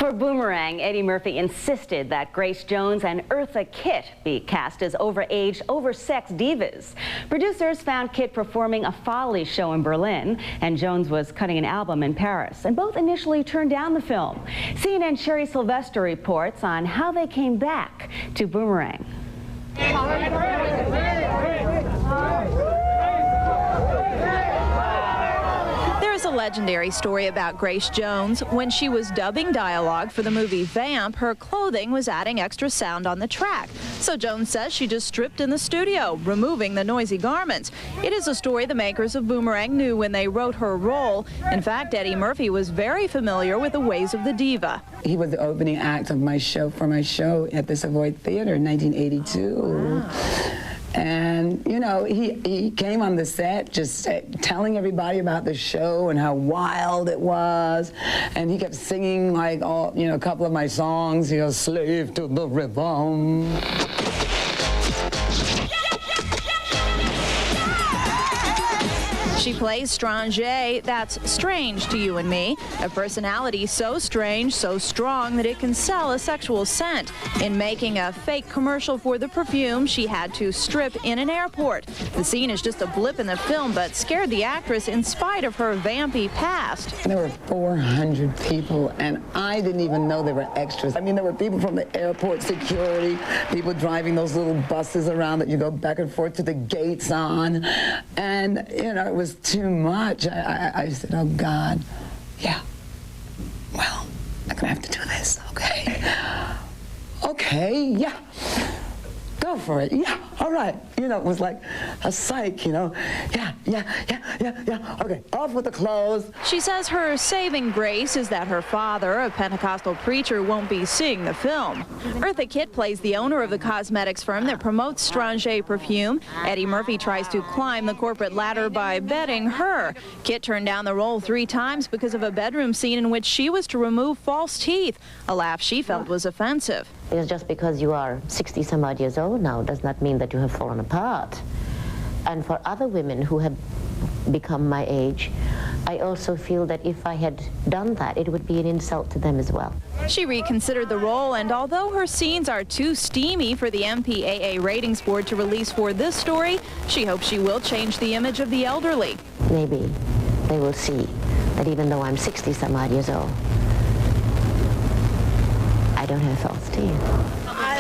For Boomerang, Eddie Murphy insisted that Grace Jones and Eartha Kitt be cast as overage, oversexed divas. Producers found Kitt performing a Folly show in Berlin, and Jones was cutting an album in Paris, and both initially turned down the film. CNN's Sherry Sylvester reports on how they came back to Boomerang. There's a legendary story about Grace Jones. When she was dubbing dialogue for the movie Vamp, her clothing was adding extra sound on the track. So Jones says she just stripped in the studio, removing the noisy garments. It is a story the makers of Boomerang knew when they wrote her role. In fact, Eddie Murphy was very familiar with the ways of the diva. He was the opening act of my show at the Savoy Theater in 1982. Wow. And, you know, he came on the set just telling everybody about the show and how wild it was. And he kept singing, like, a couple of my songs, Slave to the Rhythm. She plays Strange, that's strange to you and me, a personality so strange, so strong that it can sell a sexual scent. In making a fake commercial for the perfume, she had to strip in an airport. The scene is just a blip in the film, but scared the actress in spite of her vampy past. There were 400 people, and I didn't even know there were extras. I mean, there were people from the airport security, people driving those little buses around that you go back and forth to the gates on, and, you know, it was too much. I said, oh God, yeah, well, I'm gonna have to do this, okay? Okay, yeah, go for it, yeah, all right. You know, it was like a psych, you know, yeah, okay, off with the clothes. She says her saving grace is that her father, a Pentecostal preacher, won't be seeing the film. Eartha Kitt plays the owner of the cosmetics firm that promotes Strange perfume. Eddie Murphy tries to climb the corporate ladder by betting her. Kitt turned down the role 3 times because of a bedroom scene in which she was to remove false teeth, a laugh she felt was offensive. It's just because you are 60-some-odd years old now does not mean that you have fallen apart. And for other women who have become my age, I also feel that if I had done that, it would be an insult to them as well. She reconsidered the role, and although her scenes are too steamy for the MPAA ratings board to release for this story, she hopes she will change the image of the elderly. Maybe they will see that even though I'm 60-some-odd years old, I don't have false teeth.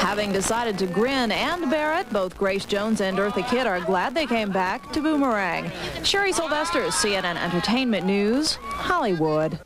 Having decided to grin and bear it, both Grace Jones and Eartha Kitt are glad they came back to Boomerang. Sherry Sylvester, CNN Entertainment News, Hollywood.